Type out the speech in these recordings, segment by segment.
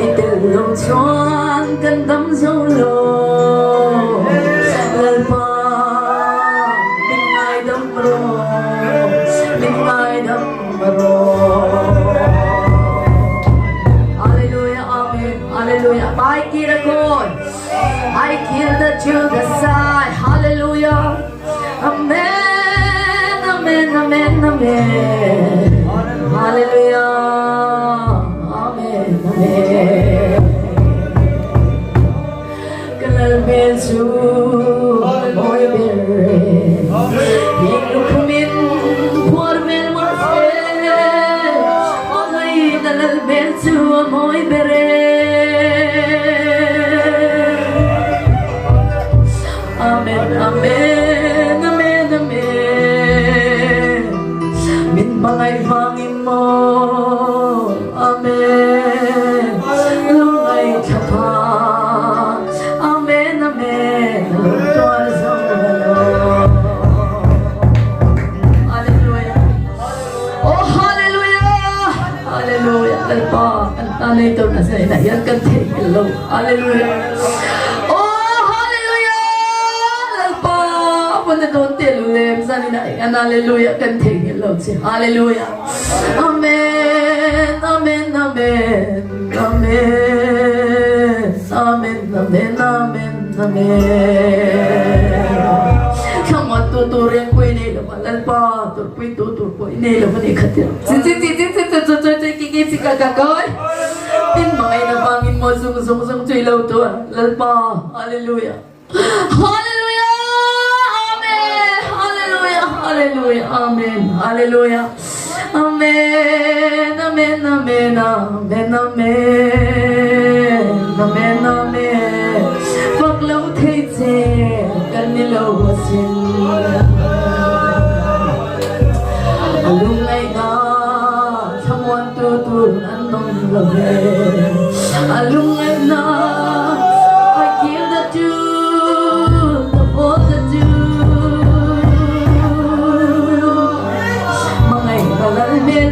Itin lòng choan cần tâm sâu lô lần pa mình ai đâm rô Hallelujah, amen, hallelujah. Bye, Kirakon. I kill the Judah side. Hallelujah, amen, amen, amen, amen. Hallelujah, amen, amen. Kalal besu moy bere. Yeng kumin por men marse. Onay kalal besu moy bere. Amen, amen, amen, amen. Min bangay vangin mo. Amen. Lungay chapa. Amen, amen. Tuwal sa mga. Hallelujah. Oh, hallelujah. Hallelujah. Kalpa. Kantana ito na sa inayan. Kantin. Hello. Hallelujah. Don't tell them, and hallelujah, continue, Lord. Hallelujah. Amen, amen, amen, amen, amen, amen, amen, amen. Come on, tuturin ko inilo, malal pa, tutur ko inilo, manikatir. Kikisi kagagoy. Tinmay na bangin mo, sung chilaw to, lalpa. Hallelujah. Hallelujah. Hallelujah, amen, hallelujah, amen, amen, amen, amen, amen, amen, amen. Paglaw tayo kanilaw asin. Alungay na someone tutulong anong labi. Alungay na I kill the Jew, the both the Jew.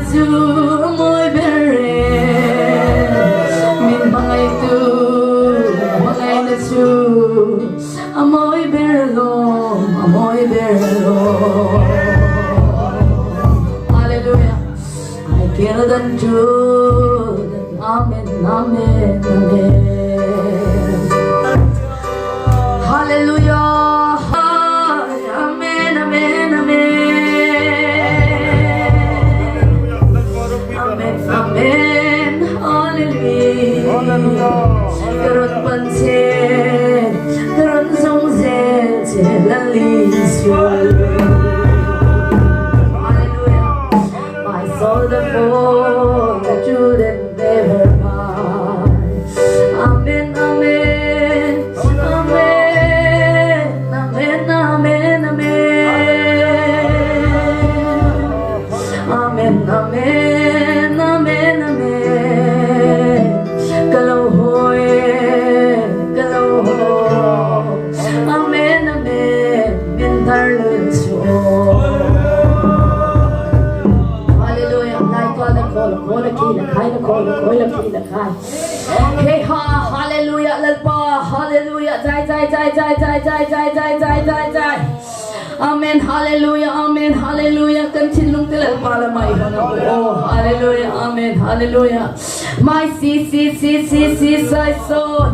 Su moy bere min bangay tu bangay na su amoy berlo Hallelujah. I kill the Jew. Amen, amen, amen. Hallelujah. Amen, amen, amen. Amen, hallelujah. Karon pansin, karon sungsen, silalisul. Hallelujah. My soul the full, the truth and never mind. Amen, amen, amen, amen, amen, amen. Amen, amen. Amen, amen. Kalawhoy, amen, amen. Mintarluso. Hallelujah. Hey ha, hallelujah, lalpa, hallelujah. Jai. Amen, hallelujah, amen, hallelujah. Continue till para my oh, hallelujah, amen, hallelujah. My I soul,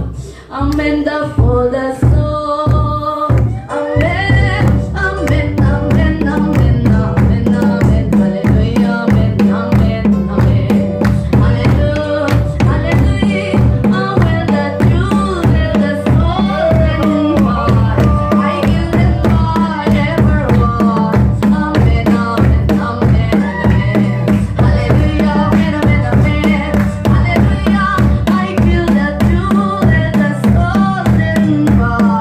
amen, the full the soul, amen, amen, amen, amen, amen, amen, hallelujah, amen, amen, amen, hallelujah, hallelujah, amen, the truth and the soul and why I give them God ever was, amen, amen, amen, amen, hallelujah, amen, amen, amen, hallelujah, I feel the truth and the soul and why.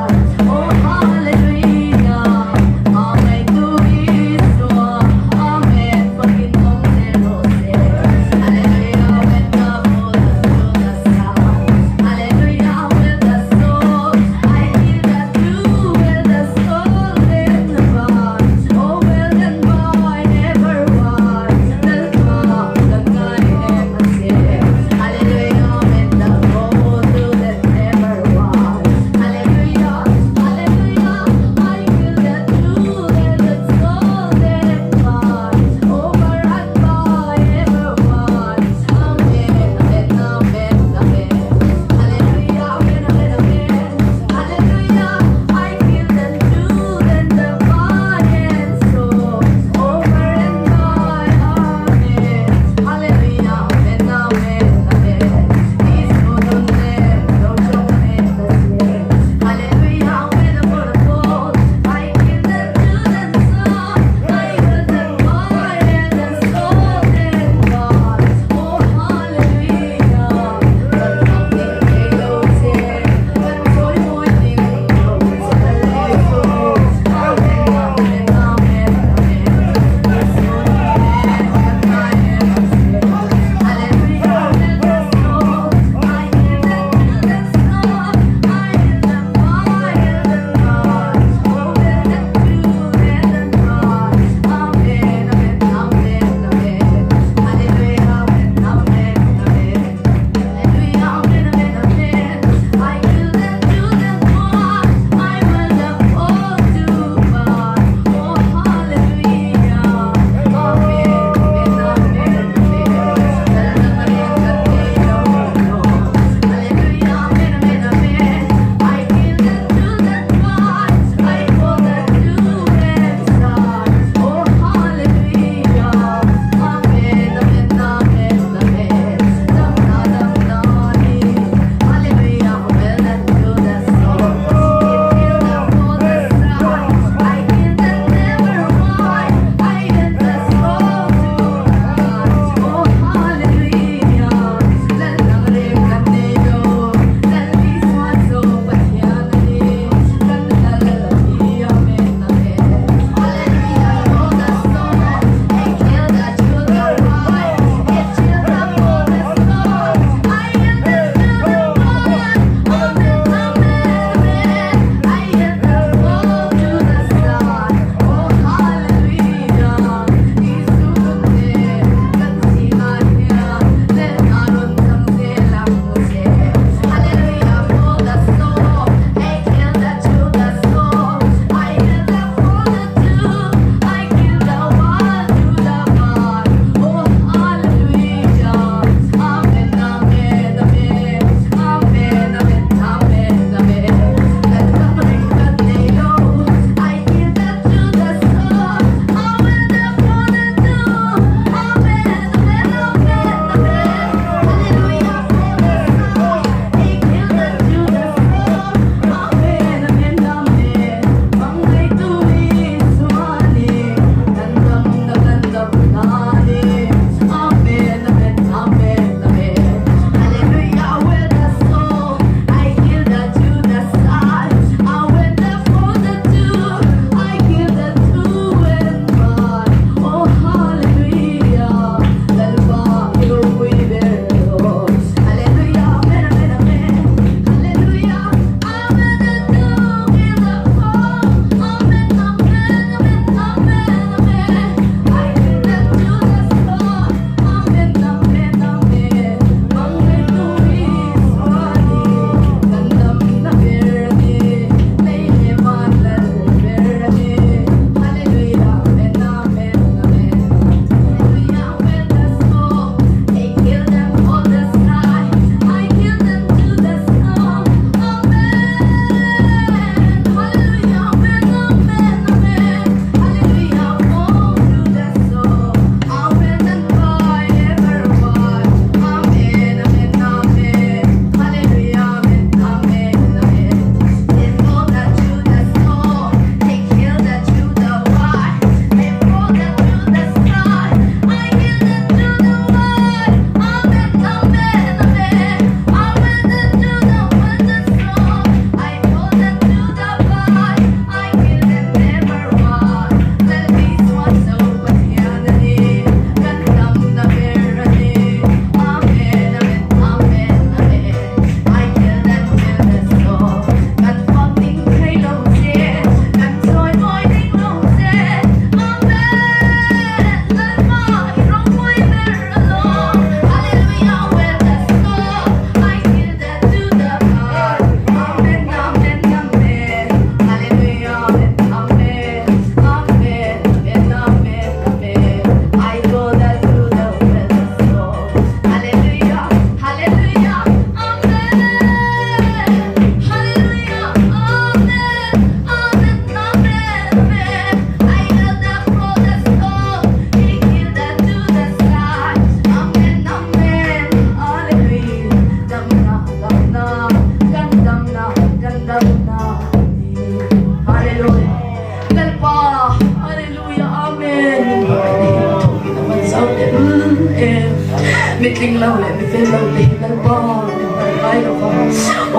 Mitling lâu lại mi phim lâu đi lâu bo mi phải bay lâu bo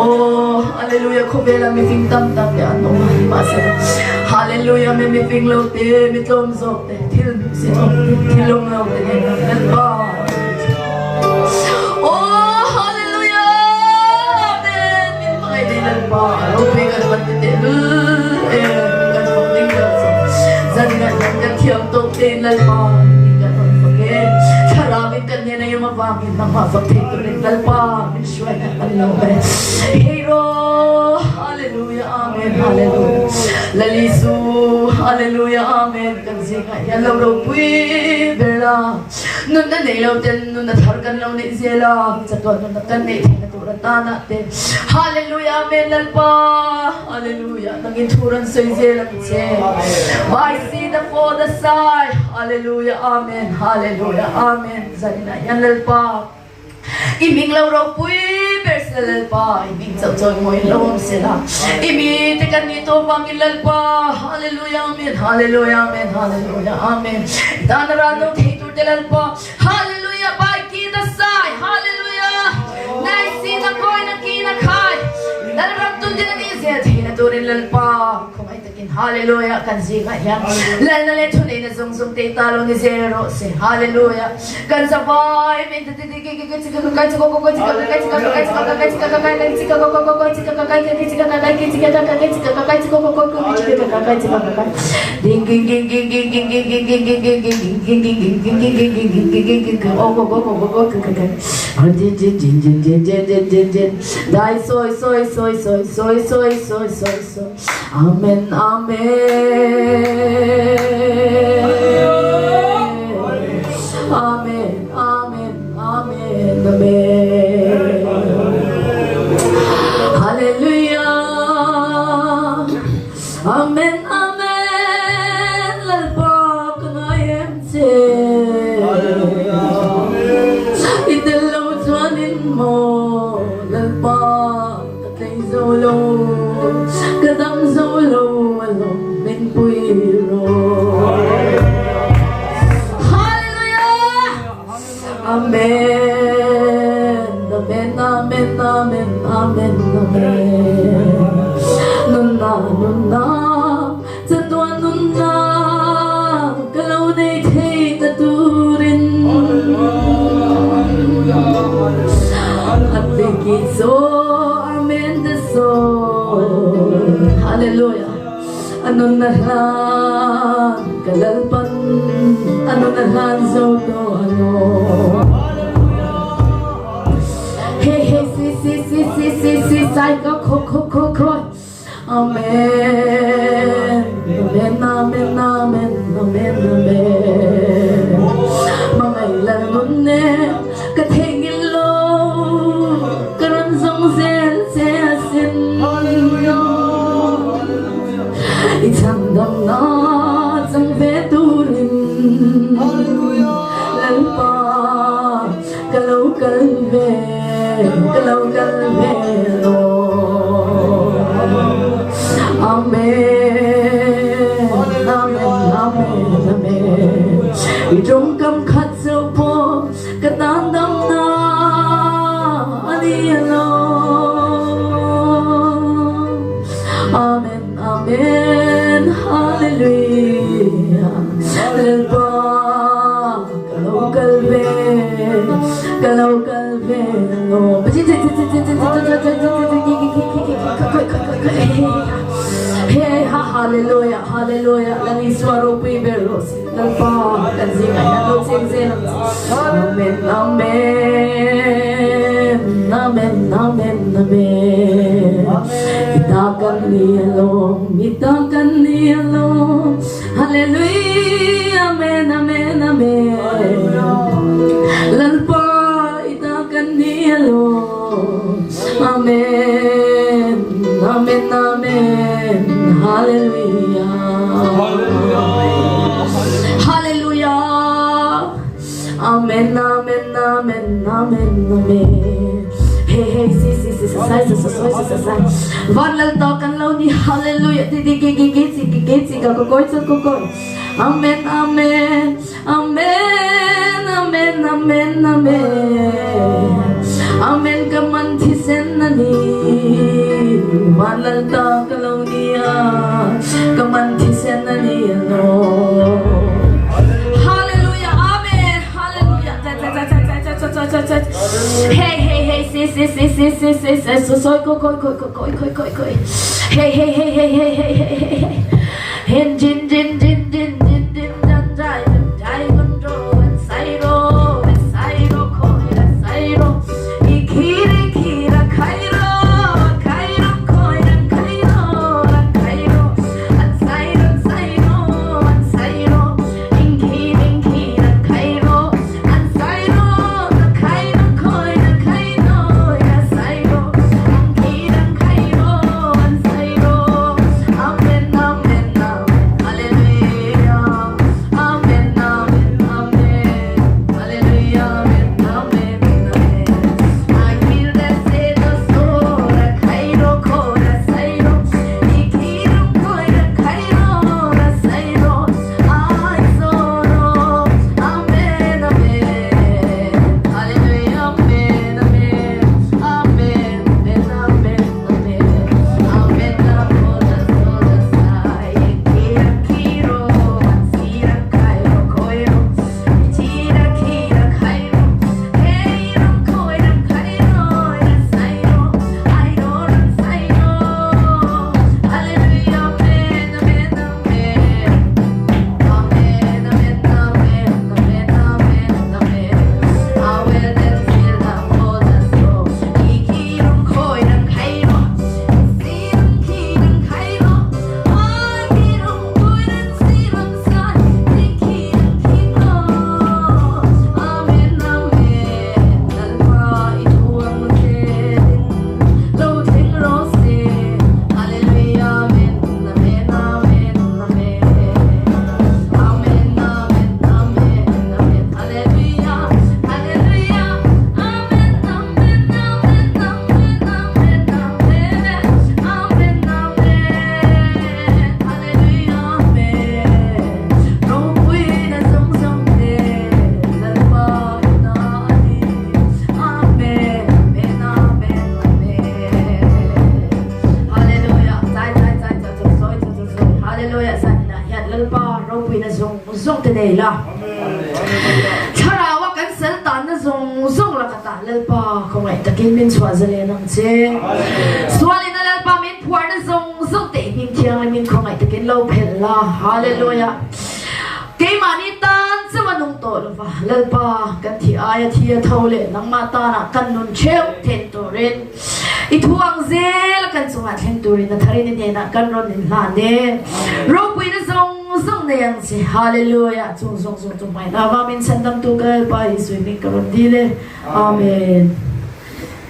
oh hallelujah khobela mi phim tâm tâm để ăn ông mai mà sẽ hallelujah mi phim lâu đi mi tôm dọc để thiên sẽ thiên lông lâu để lâu bo oh hallelujah amen mi phải đi lâu bo lâu đi gần mặt để gần phòng linh lâu dân gần thiam tốt đến lâu bo Maraming kanya na yung mabangin na mapagtito rin talpa Minshway na kalawe Hero Hallelujah Amen Hallelujah Lalisu Hallelujah Amen Kansi kaya Bualpui Bela Nun na nilaw din Nun na tharkan law ni Zela Sa tuwa nun na kanit Naturata natin Hallelujah Amen Lalpa Hallelujah Nangituran sa Zela I see the Father side Hallelujah Amen Hallelujah Amen Zarina yan lalpa Iming Bualpui Verse lalpa Iming tsawtsawin mo yung lawang sila Imi tekan nito pangin lalpa Hallelujah Amen Hallelujah Amen Hallelujah Amen Itanarano titur de lalpa Hallelujah Pai kita say Hallelujah Naisin ako'y nakinakay Nalaramtun din ang isya Hinaturin lalpa Kung ay takin Hallelujah Kansi kaya Lal na letunay na zung-zung talo ni Zero Si Hallelujah Kansabay Dai soy Amen Amen Amen Amen Amen Hallelujah Amen Amen Lalpa kanayem se Italaw tuwanin mo Lalpa katay zolo Kadang zolo Walong Bualpui Amen, amen, amen, amen, amen, amen. Nuna, sa tuwa nuna, kalaw na'y ta'y naturin. At tikiso, amen, deso. Hallelujah. Ano na lang, kalalpan, ano na lang, zono, ano. Hey, si, say, ko. Amen, amen. Mga ilan nun katingin lo, karanzong se asin. Itandam na sang veturin Lalpa Kalaw kalve lo Amen Itong kam khat sa po Katandam na Aliyalo Amen Hallelujah Lalpa Kalaw kalve lo Hey hallelujah Bualpui beros Lalpa kanzinga Yanot singzina Amen Itakan niya lo Hallelujah Amen Lalpa itakan niya lo Amen Hallelujah Amen Hey, si, say. Varlal tokan law ni hallelujah, gigit, kakokoy. Amen. amen amen amen kaman tisen nani malalta kalaunia kaman tisen nani no hallelujah amen hallelujah hey hey hey say so koi hey hey hey hey hey hey hey hey hen jin jai control and sairo koi la sairo ikira kairo koi and kairo and sairo inkira kairo and sairo koi la sairo inkira kairo and sairo amen hallelujah amen hallelujah amen I hear that say the soul kairo koi sairo ikira koi la sairo I soro amen hallelujah amen kiro sira kairo koiro tira kira kairo kairo sairo I don't sairo hallelujah amen Hallelujah sana yan lalpa Bualpui na zong today la Thlarau kan seltan na zong la kata lalpa kung ay takin min swazale nang che swali na lalpa min puar na zong te min tiang min kung ay takin lo pel la hallelujah kay manitan sa manong to lalpa kan ti aya ti thole nang mata na kan nun cheu ten to rin ituang zel kan sunga ten to rin na tharin ni na kan ron ni la ne Bualpui na zong na yang si hallelujah zong mai na va min sandam tu gal pa isui min karon dile amen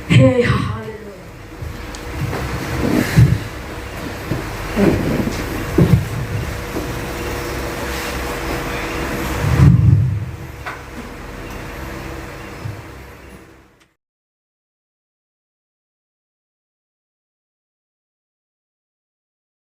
hey